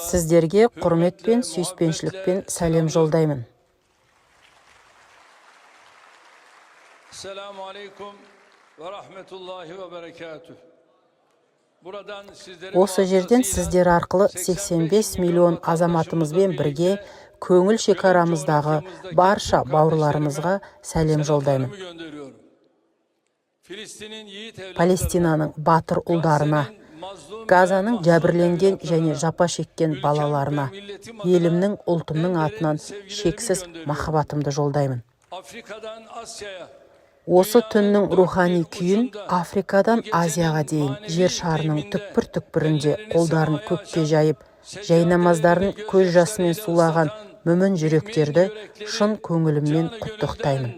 Сіздерге құрметпен, сүйіспеншілікпен сәлем жолдаймын. Selamun Aleyküm ve Rahmetullahi ve Berekatuhu. Осы жерден сіздер арқылы 85 миллион азаматымызбен бірге көңіл шекарамыздағы барша бауырларымызға сәлем жолдаймын. Палестинаның батыр ұлдарына, Газаның жәбірленген және жапа шеккен балаларына, елімнің, ұлтымның атынан шексіз махаббатымды жолдаймын. Осы түннің рухани күйін Африкадан Азияға дейін жер шарының түкпір-түкпірінде қолдарын көкке жайып, жайнамаздарын көз жасымен сулаған мүмін жүректерді шын көңіліммен құттықтаймын.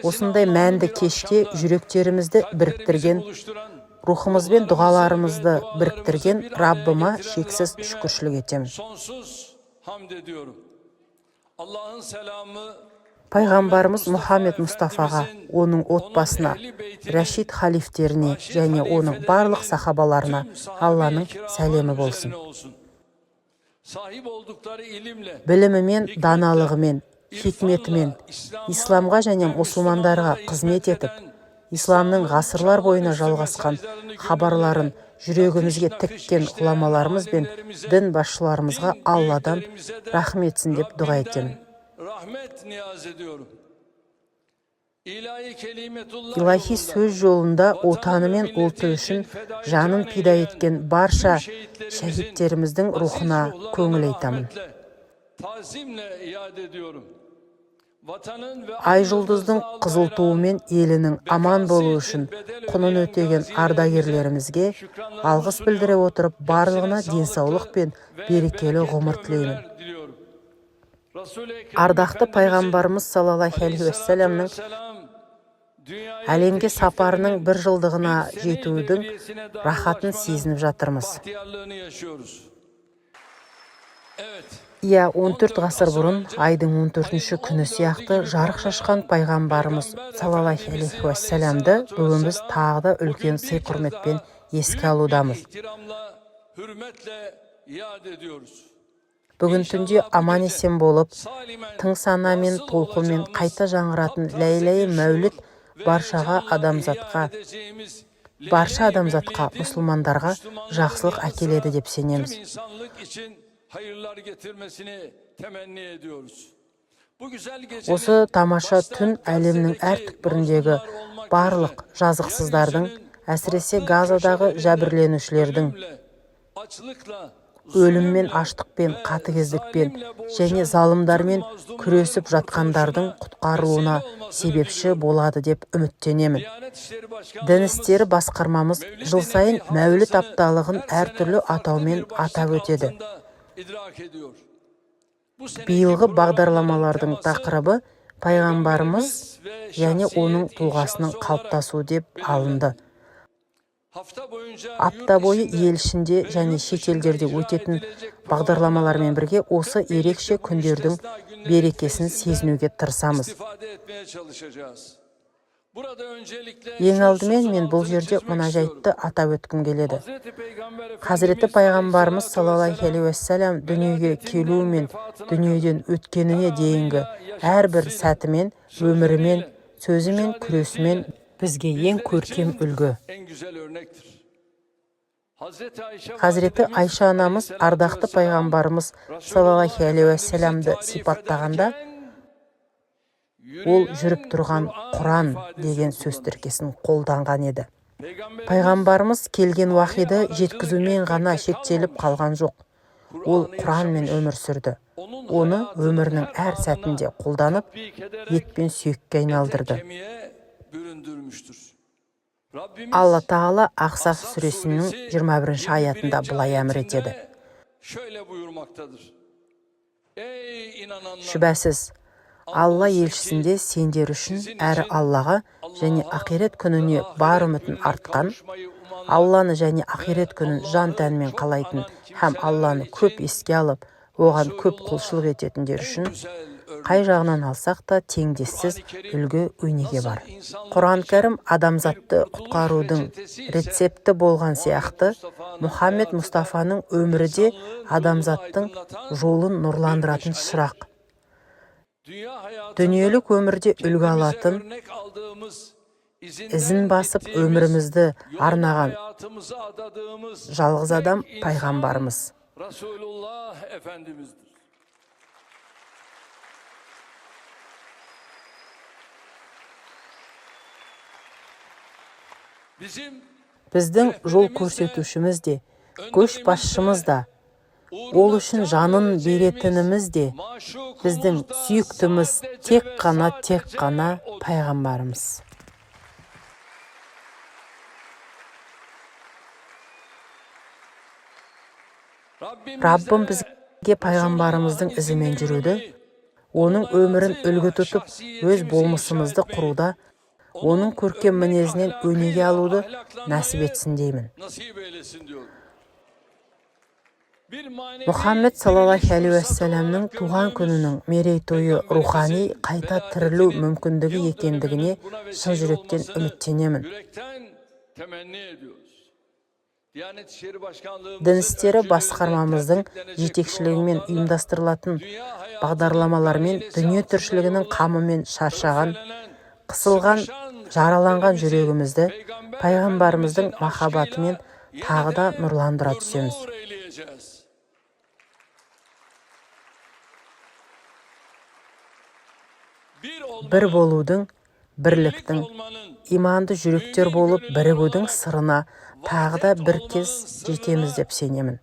Осындай мәнді кеште жүректерімізді біріктірген, рухымызбен дұғаларымызды біріктірген Раббыма шексіз шүкіршілік етемін. Пайғамбарымыз Мұхаммед Мұстафаға, оның отбасына, Рашид халифтеріне және оның барлық сахабаларына Алланың сәлемі болсын. Білімімен, даналығымен, хикметімен, исламға және мұсылмандарға қызмет етіп, исламның ғасырлар бойына жалғасқан хабарларын жүрегімізге тіккен ғұламаларымыз бен дін басшыларымызға Алладан рахметсін деп дұға етемін. Илахи сөз жолында отаны мен ұлты үшін жанын пида еткен барша шәһидтеріміздің рухына көңіл айтамын. Ай жұлдыздың қызыл туымен елінің аман болу үшін құнын өтеген ардагерлерімізге алғыс білдіре отырып, барлығына денсаулық пен берекелі ғұмыр тілеймін. Ардақты пайғамбарымыз саллаллаху алейхи уассаламның әлемге сапарының бір жылдығына жетудің рахатын сезініп жатырмыз. 14 ғасыр бұрын айдың 14-ші күні сияқты жарық шашқан пайғамбарымыз саллаллаху алейхи уассаламды бүгін біз тағы да үлкен сый құрметпен еске алудамыз. Бүгін түнде аман-есен болып, тың сана мен толқынмен қайта жаңғыратын ләйләй мәуліт барша адамзатқа, мұсылмандарға жақсылық әкеледі деп сенеміз. Осы тамаша түн әлемнің әр түкпіріндегі барлық жазықсыздардың, әсіресе Газадағы жәбірленушілердің, өліммен, аштықпен, қатыгездікпен және залымдармен күресіп жатқандардың құтқарылуына себепші болады деп үміттенемін. Дін істері басқармамыз жыл сайын мәуліт апталығын әртүрлі атаумен атап өтеді. Биылғы бағдарламалардың тақырыбы пайғамбарымыз және оның тұлғасының қалыптасуы деп алынды. Апта бойы ел ішінде және шетелдерде өтетін бағдарламалармен бірге осы ерекше күндердің берекесін сезінуге тырысамыз. Ең алдымен мен бұл жерде мына жайтты атап өткім келеді. Хазіреті пайғамбарымыз саллаллаху алейхи уассалам дүниеге келуі мен дүниеден өткеніне дейінгі әрбір сәтімен, өмірімен, сөзімен, күресімен бізге ең көркем үлгі. Хазіреті Айша анамыз ардақты пайғамбарымыз саллаллаху алейхи уассаламды сипаттағанда, ол жүріп тұрған Құран деген сөз тіркесін қолданған еді. Пайғамбарымыз келген уахиды жеткізумен ғана шектеліп қалған жоқ. Ол Құранмен өмір сүрді. Оны өмірінің әр сәтінде қолданып, ет пен сүйекке айналдырды. Алла Тағала Ақсаф сүресінің 21-ші аятында былай әмір етеді. Шүбәсіз, Алла елшісінде сендер үшін әрі Аллаға және ақирет күніне бар үмітін артқан, Алланы және ақирет күнін жан тәнмен қалайтын һәм Алланы көп еске алып, оған көп құлшылық ететіндер үшін Қай жағынан алсақ та теңдессіз үлгі өнеге бар. Құран кәрім адамзатты құтқарудың рецепті болған сияқты, Мұхаммед Мұстафаның өмірі де адамзаттың жолын нұрландыратын шырақ. Дүниелік өмірде үлгі алатын, ізін басып өмірімізді арнаған жалғыз адам пайғамбарымыз. Resulullah Efendimiz'dir. Біздің жол көрсетушіміз де, көшбасшымыз да, ол үшін жанын беретініміз де, біздің сүйіктіміз тек қана пайғамбарымыз. Раббым бізге пайғамбарымыздың ізімен жүруді, оның өмірін үлгі тұтып, өз болмысымызды құруда, оның көркем мінезінен өнеге алуды нәсіп етсін деймін. Мұхаммед саллаллаху алейхи уассаламның туған күнінің мерейтойы рухани қайта тірілу мүмкіндігі екендігіне шын жүректен үміттенемін. Дін істері басқармамыздың жетекшілігімен ұйымдастырылатын бағдарламалармен дүние тіршілігінің қамымен шаршаған, қысылған, жараланған жүрегімізді пайғамбарымыздың махаббатымен тағы да нұрландыра түсеміз. Бір болудың, бірліктің, иманды жүректер болып бірігудің сырына тағы да бір кез жетеміз деп сенемін.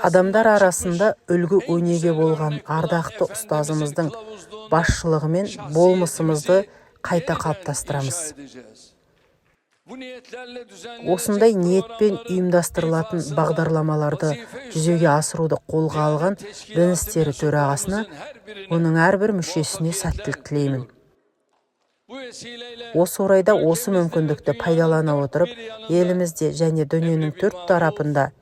Адамдар арасында үлгі өнеге болған ардақты ұстазымыздың басшылығымен болмысымызды қайта қалыптастырамыз. Осындай ниетпен ұйымдастырылатын бағдарламаларды жүзеге асыруды қолға алған дін істері төрағасына, оның әрбір мүшесіне сәттілік тілеймін. Осы орайда осы мүмкіндікті пайдалана отырып, елімізде және дүниенің төрт тарапында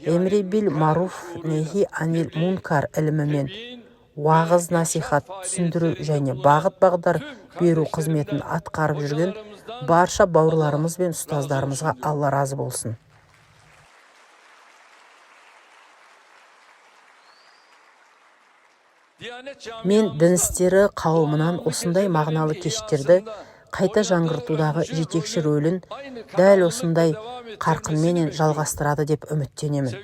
эмри бил маруф нехи анил мункар ілімімен уағыз насихат, түсіндіру және бағыт-бағдар беру қызметін атқарып жүрген барша бауырларымыз бен ұстаздарымызға Алла разы болсын. Мен дін істері қауымынан осындай мағыналы кештерді қайта жаңғыртудағы жетекші рөлін дәл осындай қарқынменен жалғастырады деп үміттенемін.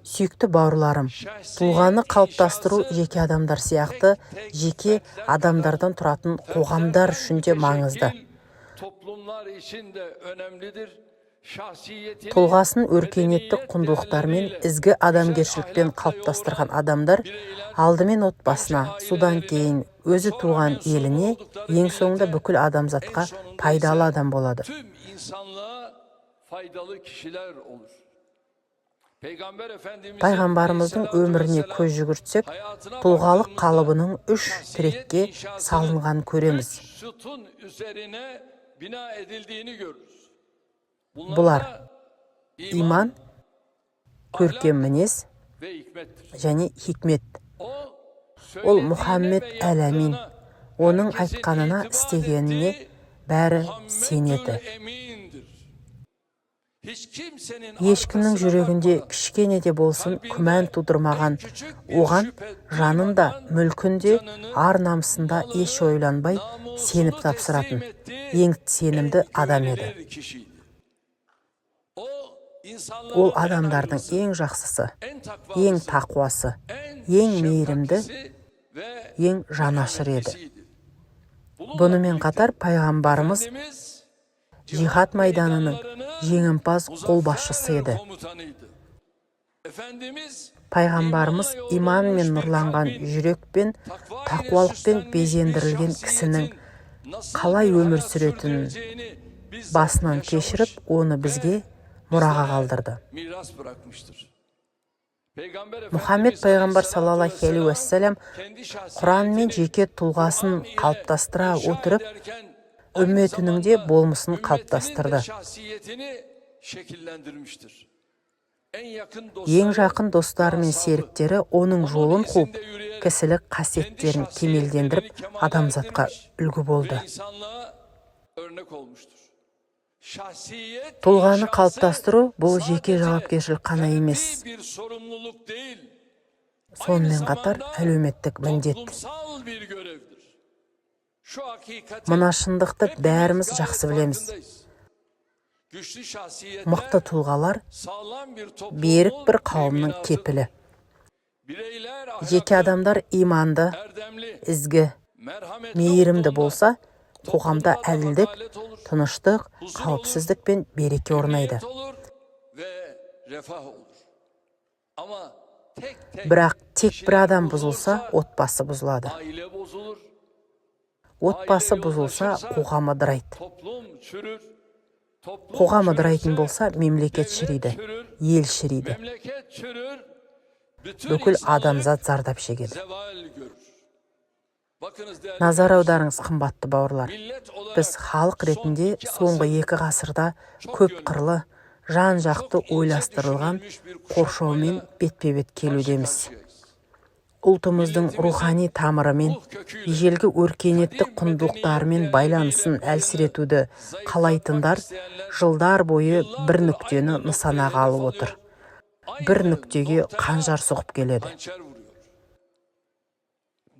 Сүйікті бауырларым, тұлғаны қалыптастыру жеке адамдар сияқты жеке адамдардан тұратын қоғамдар үшін де маңызды. Тұлғасын өркениеттік құндылықтармен, ізгі адамгершілікпен қалыптастырған адамдар алдымен отбасына, содан кейін өзі туған еліне, ең соңында бүкіл адамзатқа пайдалы адам болады. Пайғамбарымыздың өміріне көз жүгіртсек, тұлғалық қалыбының 3 тірекке салынған көреміз. Бұлар иман, көркем мінез және хикмет. Ол Мұхаммед әл-Амин, оның айтқанына, істегеніне бәрі сенеді. Ешкімнің жүрегінде кішкене де болсын күмән тудырмаған, оған жанында, мүлкінде, ар-намысында еш ойланбай сеніп тапсыратын ең сенімді адам еді. Ол адамдардың ең жақсысы, ең тақуасы, ең мейірімді, ең жанашыр еді. Бұнымен қатар пайғамбарымыз жихад майданының жеңімпаз қолбасшысы еді. Пайғамбарымыз иманмен нұрланған жүрекпен, тақуалықпен безендірілген кісінің қалай өмір сүретінін басынан кешіріп, оны бізге мұраға қалдырды. Мұхаммед пайғамбар саллаллаху алейхи уассалам Құранмен жеке тұлғасын қалыптастыра отырып, үмметінің де болмысын қалыптастырды. en yakın Ең dostları, жақын достары мен ashabı, серіктері оның жолын қуып, izinde yürüyerek кісілік kendi қасиеттерін şahsiyetlerini кемелдендіріп, kemale адамзатқа erdirmiş үлгі болды. ve insanlığa örnek olmuştur. Şahsiyet Тұлғаны inşası қалыптастыру бұл жеке sadece жауапкершілік қана ferdi емес, bir sorumluluk değil, сонымен қатар zamanda әлеуметтік міндет. toplumsal bir görevdir. Şu hakikati Мына шындықты hepimiz бәріміз gayet жақсы білеміз. farkındayız. Güçlü şahsiyetler Мықты тұлғалар sağlam bir берік toplumun бір қауымның teminatı. кепілі. Bireyler Жеке ahlaklı, адамдар иманды, erdemli, ізгі, merhametli мейірімді olduğunda болса, қоғамда toplumda әділдік, adalet olur, тыныштық, huzur қауіпсіздік пен береке орнайды. hürriyet olur ve refah olur. Ama tek Бірақ тек бір kişiler адам бұзылса, bozulursa, отбасы бұзылады. aile bozulur, Отбасы aile бұзылса, yozlaşırsa, қоғам ыдырайды. toplum çürür, toplum Қоғам çürürse, ыдырайтын болса, мемлекет devlet шіриді, çürür, ел шіриді. memleket çürür, bütün Бүкіл insanlık адамзат зардап шегеді. zeval görür. Bakınız değerli Назар kardeşlerim, аударыңыз, қымбатты бауырлар. millet olarak Біз халық son ретінде 2 соңғы asırdır 2 ғасырда көп қырлы, жан-жақты ойластырылған қоршаумен бетпе-бет келудеміз. Ұлтымыздың рухани тамырымен, ежелгі өркениеттік құндылықтарымен байланысын әлсіретуді қалайтындар жылдар бойы бір нүктені нысанаға алып отыр. Бір нүктеге қанжар соғып келеді. hançer vuruyor.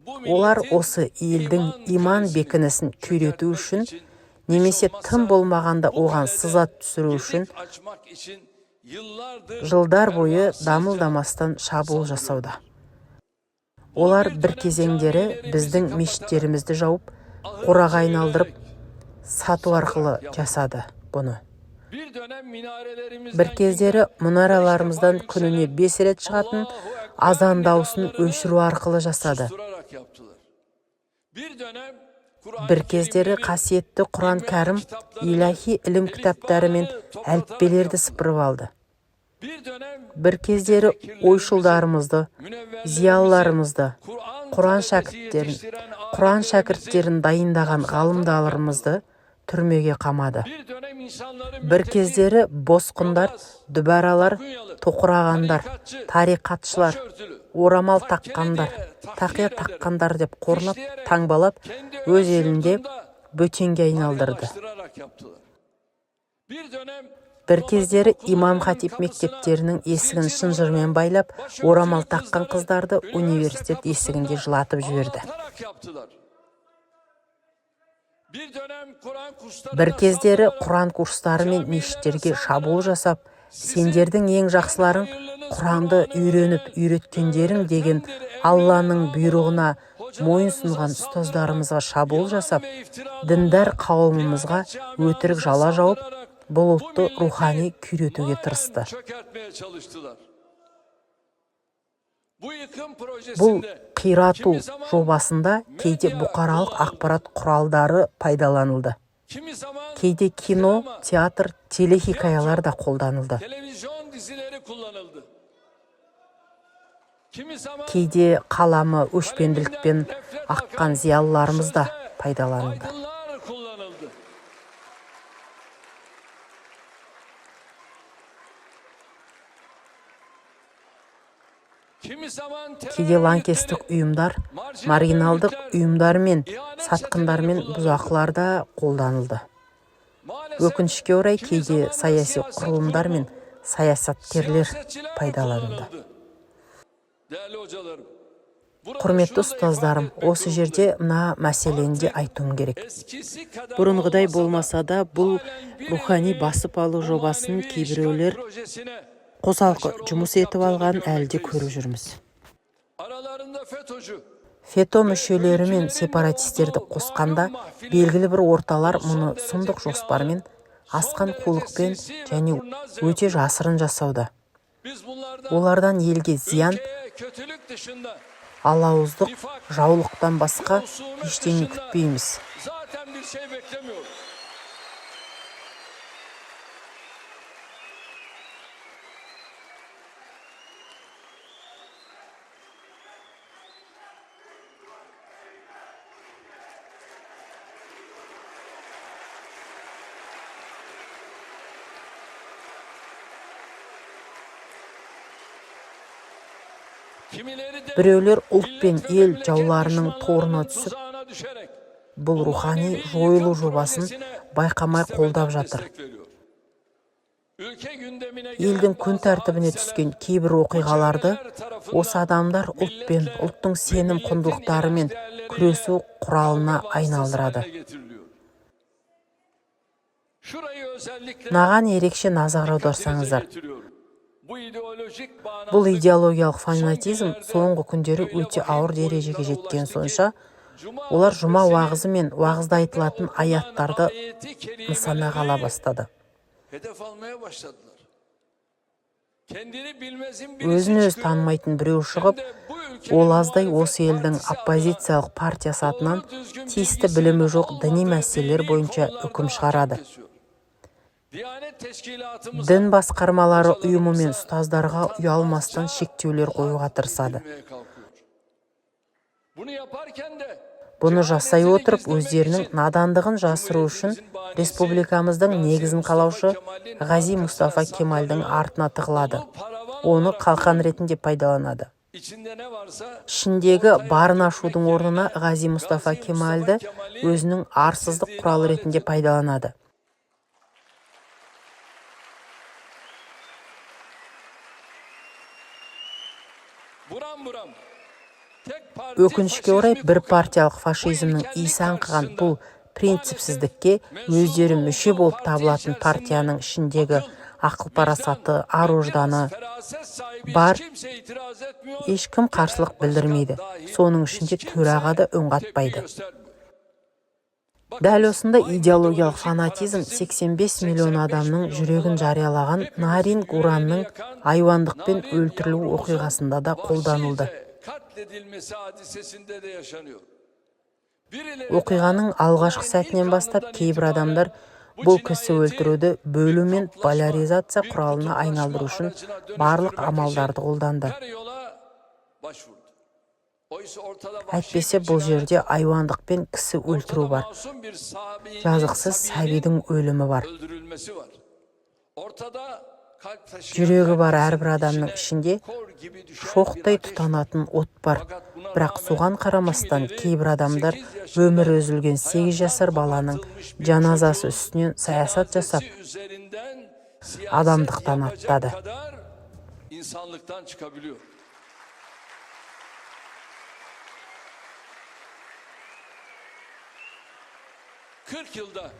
Bu Олар milletin осы елдің иман krizini бекінісін күйрету çökertmek үшін, için, немесе hiç olmazsa тым болмағанда bu оған kalede сызат түсіру үшін geçit açmak için yıllardır жылдар бойы pervasızca дамылдамастан шабуыл saldırıyor. жасауда. Bu Олар bir бір dönem кезеңдері camilerimizi біздің kapatarak, мешіттерімізді жауып, ahır қораға içine айналдырып, girerek, сату арқылы жасады бұны. bir dönem minarelerimizden Бір кездері günde мұнараларымыздан 5 defa күніне yükselen 5 рет шығатын Allahu Ekber азан дауысын nidalarını өшіру арқылы жасады. susturarak yaptılar. Bir dönem Kur'an-ı Бір кездері Kerimleri, қасиетті Құран ilmi кәрім, kitapları, илахи ілім кітаптары мен toplatarak әліппелерді yaptılar. сыпырып алды. Bir dönem Бір кездері ойшылдарымызды, зиялыларымызды, Құран шәкірттерін, Құран шәкірттерін дайындаған ғалымдарымызды түрмеге қамады. bir dönem insanları Бір кездері босқындар, дүбәралар, тоқырағандар, тариқатшылар, başörtülü, орамал таққандар, тақия таққандар деп қорлап, таңбалап, өз елінде бөтенге айналдырды. baştırarak yaptılar. Bir dönem Бір кездері имам хатип мектептерінің есігін шынжырмен байлап, орамал таққан қыздарды университет есігінде жылатып жіберді. ağlatarak yaptılar. Bir dönem Kur'an kurslarına Бір кездері saldırarak Құран курстары мен мешіттерге шабуыл жасап, сендердің ең жақсыларың Құранды үйреніп үйреткендерің деген Алланың бұйрығына мойынсұнған ұстаздарымызға шабуыл жасап, діндар қауымымызға өтірік жала жауып, бұл ұлтты рухани күйретуге тырысты. çökertmeye çalıştılar. Bu yıkım Бұл projesinde қирату жобасында кейде бұқаралық ақпарат құралдары пайдаланылды. kimi zaman Кейде кино, sinema, театр, телехикаялар да қолданылды. televizyon dizileri kullanıldı. Kimi zaman Кейде қаламы өшпенділікпен аққан зиялыларымыз да пайдаланылды. aydınlar kullanıldı. Kimi zaman Кейде лаңкестік ұйымдар, маргиналдық ұйымдар мен сатқындар мен бұзақылар да қолданылды. Өкінішке орай кейде саяси құрылымдар мен саясаткерлер пайдаланылды. Değerli hocalarım, burada Құрметті şunu da ұстаздарым, ifade etmek осы жерде мына мәселені де айтуым керек. eskisi kadar Бұрынғыдай olmasa da болмаса да, бұл halen bir рухани nevi басып алу bu жобасын manevi кейбіреулер işgal projesine қосалқы başarılı жұмыс етіп yaptığını алған әлде görmekteyiz. көріп жүрміз. Aralarında FETÖ'cü, фето мүшелері мен сепаратистерді қосқанда белгілі бір орталар мұны сұмдық жоспармен, асқан қулықпен және өте жасырын жасауда. biz bunlardan Олардан елге зиян, ülkeye kötülük dışında, алауыздық, жаулықтан басқа husumet ештеңе dışında күтпейміз. zaten bir şey beklemiyoruz. Біреулер ұлт пен ел жауларының торына түсіп, бұл рухани жойылу жобасын байқамай қолдап жатыр. Елдің күн тәртібіне түскен кейбір оқиғаларды осы адамдар ұлт пен ұлттың сенім құндылықтарымен күресу құралына айналдырады. Маған ерекше назар аударсаңыздар. Бұл идеологиялық фанатизм соңғы күндері өте ауыр дәрежеге жеткен сонша, олар жұма уағызы мен уағызда айтылатын аяттарды нысанаға ала бастады. Өзін-өз танымайтын біреу шығып, ол аздай осы елдің оппозициялық партиясы атынан тиісті білімі жоқ діни мәселелер бойынша үкім шығарады. Дін басқармалары ұйымы мен ұстаздарға ұялмастан шектеулер қоюға тырысады. Бұны жасай отырып, өздерінің надандығын жасыру үшін республикамыздың негізін қалаушы Ғази Мұстафа Кемалдың артына тығылады. Оны қалқан ретінде пайдаланады. Ішіндегі барын ашудың орнына Ғази Мұстафа Кемалды өзінің арсыздық құралы ретінде пайдаланады. Өкінішке орай, бір партиялық фашизмнің иісі аңқыған бұл принципсіздікке өздері мүше болып табылатын партияның ішіндегі ақыл-парасаты, ар-ожданы бар, ешкім қарсылық білдірмейді. Соның ішінде төраға да үн қатпайды. Дәл осында идеологиялық фанатизм 85 миллион адамның жүрегін жариялаған Нарин Гуранның айуандықпен өлтірілу оқиғасында да қолданылды. Оқиғаның алғашқы сәтінен бастап кейбір адамдар бұл кісі өлтіруді бөлу мен поляризация құралына айналдыру үшін барлық амалдарды қолданды. Әйтпесе бұл жерде айуандық пен кісі өлтіру бар. Жазықсыз сәбидің өлімі бар. Жүрегі бар әрбір адамның ішінде шоқтай тұтанатын от бар. Бірақ соған қарамастан кейбір адамдар өмірі үзілген 8 жасар баланың жаназасы үстінен саясат жасап, адамдықтан аттады.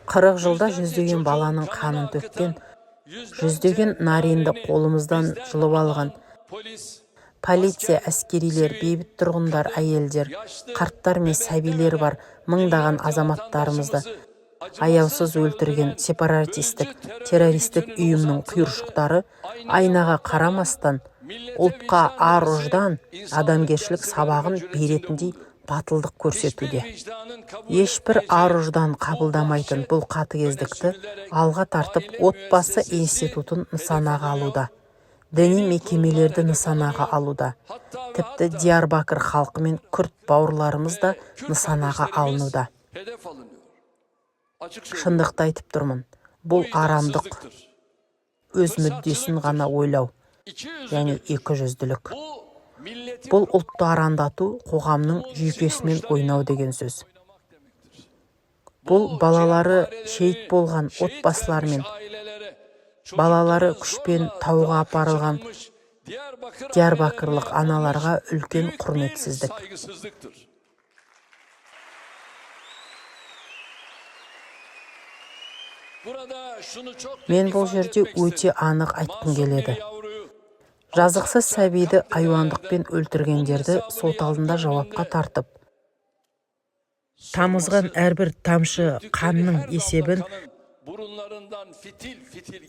40 жылда жүздеген баланың қанын төккен, жүздеген наринді қолымыздан жұлып алған полиция, әскерилер, бейбіт тұрғындар, әйелдер, қарттар мен сәбилер бар мыңдаған азаматтарымызды аяусыз өлтірген сепаратистік, террористік ұйымның құйыршықтары айнаға қарамастан ұлтқа ар-ождан, адамгершілік сабағын беретіндей батылдық көрсетуде. Ешбір ар-ождан қабылдамайтын бұл қатыгездікті алға тартып отбасы институтын нысанаға алуда. Діни мекемелерді нысанаға алуда. Тіпті Диярбакыр халқы мен күрд бауырларымыз да нысанаға алынуда. Шындықты айтып тұрмын. Бұл арамдық, өз мүддесін ғана ойлау, және 200-ділік. Бұл ұлтты арандату, қоғамның жүйкесімен ойнау деген сөз. Бұл балалары шейіт болған отбасылар мен балалары күшпен тауға апарылған Диярбакырлық аналарға үлкен құрметсіздік. Мен бұл жерде өте анық айтқым келеді. Жазықсыз сәбиді айуандықпен өлтіргендерді сот алдында жауапқа тартып, тамызған әрбір тамшы қанның есебін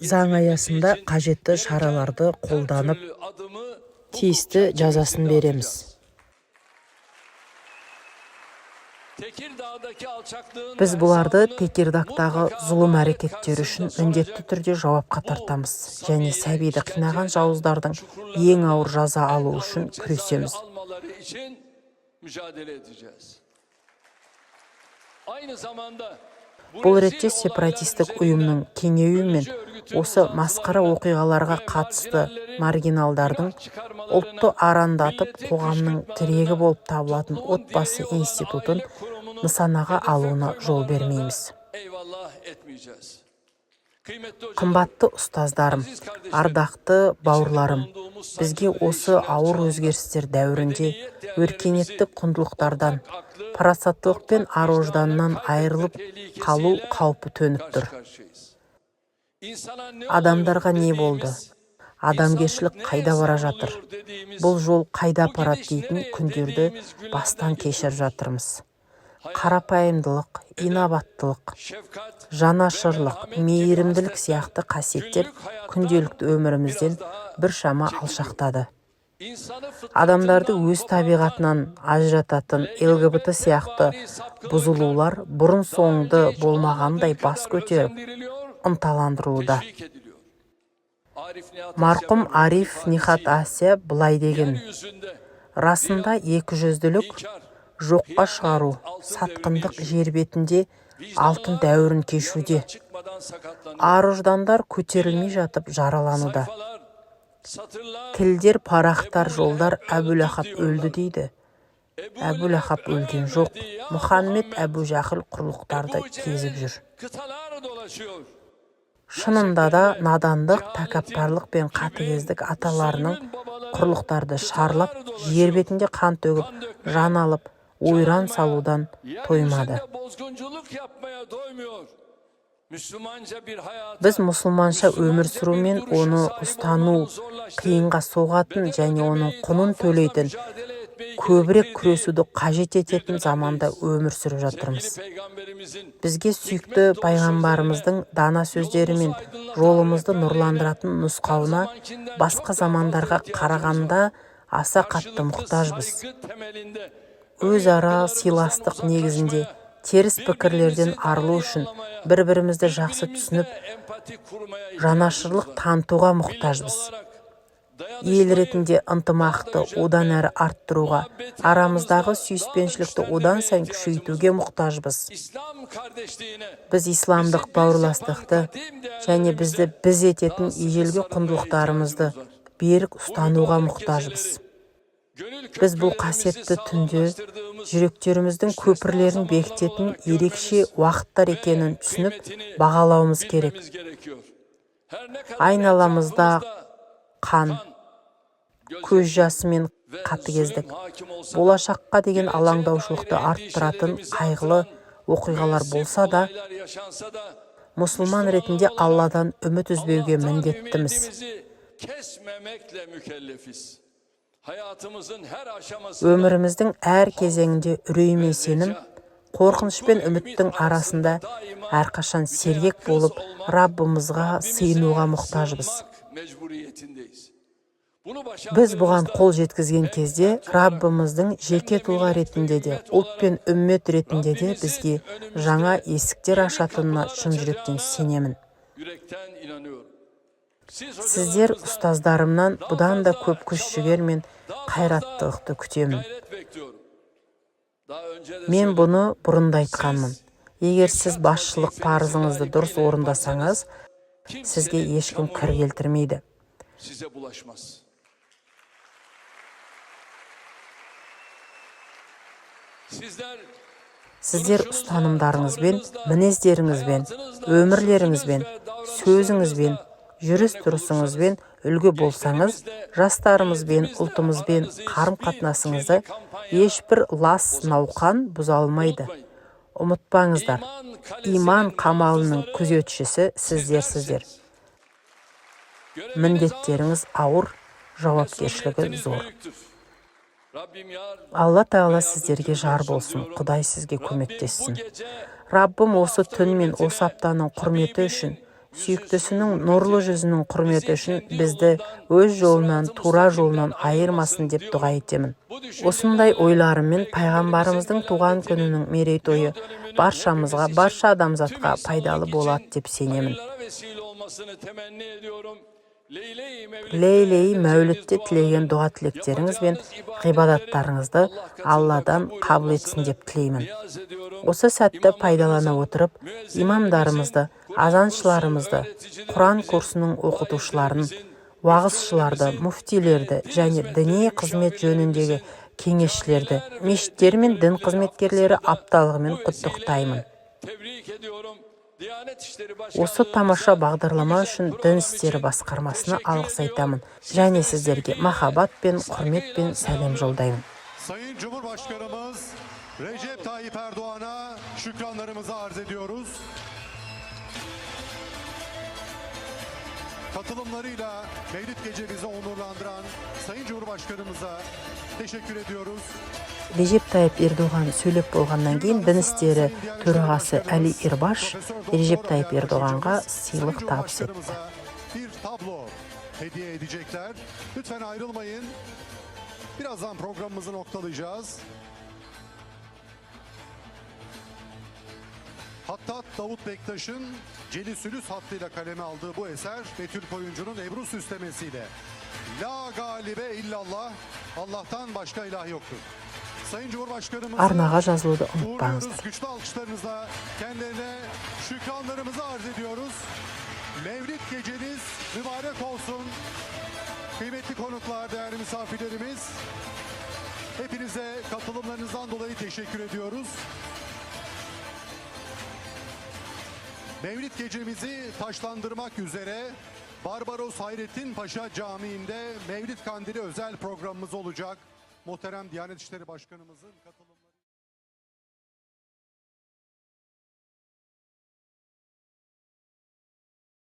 заң аясында қажетті шараларды қолданып, тиісті жазасын береміз. Біз бұларды Текирдактағы зұлым әрекеттер үшін міндетті түрде жауапқа тартамыз, және сәбиді қинаған жауыздардың ең ауыр жаза алу үшін күресеміз. Бұл ретте сепаратистік ұйымның кеңеюі мен осы масқара оқиғаларға қатысты маргиналдардың ұлтты арандатып қоғамның тірегі болып табылатын отбасы институтын нысанаға алуына жол бермейміз. Қымбатты ұстаздарым, ардақты бауырларым, бізге осы ауыр өзгерістер дәуірінде өркениеттік құндылықтардан, парасаттылық пен ар-ожданнан айырылып қалу қаупі төніп тұр. Адамдарға не болды? Адамгершілік қайда бара жатыр? Бұл жол қайда апарады дейтін күндерді бастан кешіріп жатырмыз. Қарапайымдылық, инабаттылық, жанашырлық, мейірімділік сияқты қасиеттер күнделікті өмірімізден біршама алшақтады. Адамдарды өз табиғатынан ажырататын ЛГБТ сияқты бұзылулар бұрын соңды болмағандай бас көтеріп, ынталандырылуда. Марқұм Ариф Нихат Асия былай деген: расында екіжүзділік, жоққа шығару, сатқындық жер бетінде алтын дәуірін кешуде. Ар-ождандар көтерілмей жатып жаралануда. Тілдер, парақтар, жолдар Әбу-Лахаб өлді дейді. Әбу-Лахаб өлген жоқ. Мұхаммед Әбу-Жахил құрлықтарды кезіп жүр. Шынында да надандық, тәкаппарлық пен қатыгездік аталарының құрлықтарды шарлап, жер бетінде қан төгіп, жан алып, ойран салудан тоймады. Біз мұсылманша өмір сүру мен оны ұстану қиынға соғатын және оның құнын төлейтін, көбірек күресуді қажет ететін заманда өмір сүріп жатырмыз. Бізге сүйікті пайғамбарымыздың дана сөздері мен жолымызды нұрландыратын нұсқауына басқа замандарға қарағанда аса қатты мұқтажбыз. Өзара сыйластық негізінде теріс пікірлерден арылу үшін бір-бірімізді жақсы түсініп, жанашырлық танытуға мұқтажбыз. Ел ретінде ынтымақты одан әрі арттыруға, арамыздағы сүйіспеншілікті одан сайын күшейтуге мұқтажбыз. Біз исламдық бауырластықты және бізді біз ететін ежелгі құндылықтарымызды берік ұстануға мұқтажбыз. Біз бұл қасиетті түнде жүректеріміздің көпірлерін бекітетін ерекше уақыттар екенін түсініп, бағалауымыз керек. Айналамызда қан, көз жасы мен қатыгездік, болашаққа деген алаңдаушылықты арттыратын қайғылы оқиғалар болса да, мұсылман ретінде Алладан үміт үзбеуге міндеттіміз. Өміріміздің әр кезеңінде үрей мен сенім, қорқыныш пен үміттің арасында әрқашан сергек болып, Раббымызға сыйынуға мұқтажбыз. Біз бұған қол жеткізген кезде Раббымыздың жеке тұлға ретінде де, ұлт пен үммет ретінде де бізге жаңа есіктер ашатынына шын жүректен сенемін. Сіздер ұстаздарымнан бұдан да көп күш-жігер мен қайраттылықты күтемін. Мен бұны бұрында айтқанмын. Егер сіз басшылық парызыңызды дұрыс орындасаңыз, сізге ешкім кір келтірмейді. Сіздер ұстанымдарыңызбен, мінездеріңізбен, өмірлеріңізбен, сөзіңізбен, жүріс-тұрысыңызбен үлгі болсаңыз, жастарымызбен, ұлтымызбен қарым-қатынасыңызды ешбір лас науқан бұза алмайды. Ұмытпаңыздар, иман қамалының күзетшісі сіздерсіздер. Міндеттеріңіз ауыр, жауапкершілігі зор. Алла Тағала сіздерге жар болсын, Құдай сізге көмектессін. Раббым осы түн мен осы аптаның құрметі үшін, сүйіктісінің нұрлы жүзінің құрметі үшін бізді өз жолынан, тура жолынан айырмасын деп дұға етемін. Осындай ойларымен пайғамбарымыздың туған күнінің мерейтойы баршамызға, барша адамзатқа пайдалы болады деп сенемін. Лейлей мәулітте тілеген дұға тілектеріңіз бен ғибадаттарыңызды Алладан қабыл етсін деп тілеймін. Осы сәтті пайдалана отырып, имамдарымызды, азаншыларымызды, Құран курсының оқытушыларын, wagızçylardy, muftilerdi және dini қызмет жөнündegi kеңешçilerdi, meşitler men din қызметкерлери апталыгы менен куттуктаймын. Tebrik ediyorum. Diyanet İşleri Осы тамаша бағдарлама үшін Дін істері басқармасына алғыс айтамын. Және сіздерге махаббат пен құрмет пен сәлем жолдаймын. Sayın Cumhurbaşkanımız Recep Tayyip Erdoğan'a şükranlarımızı arz ediyoruz. Katılımlarıyla Mevlid gecemizi onurlandıran Sayın Cumhurbaşkanımıza teşekkür ediyoruz. Recep Tayyip Erdoğan söylеп болғаннан кейін Дін істері төрағасы Әли Ирбаш Recep Tayyip Erdoğan'a сыйлық табыс етті. Bir tablo hediye edecekler. Lütfen ayrılmayın. Birazdan programımızı noktalayacağız. Hattat Davut Bektaş'ın Celi Sülüs hattıyla kaleme aldığı bu eser Betül Koyuncu'nun Ebru süslemesiyle La galibe illallah, Allah'tan başka ilah yoktur. Sayın Cumhurbaşkanımızı Arnağa жазылуды uğurluyoruz. ұмытпаңыздар. Güçlü alkışlarınızla kendilerine şükranlarımızı arz ediyoruz. Mevlid geceniz mübarek olsun. Kıymetli konuklar, değerli misafirlerimiz, hepinize katılımlarınızdan dolayı teşekkür ediyoruz. Mevlid gecemizi taşlandırmak üzere Barbaros Hayrettin Paşa Camii'nde Mevlid Kandili özel programımız olacak. Muhterem Diyanet İşleri Başkanımızın katılımı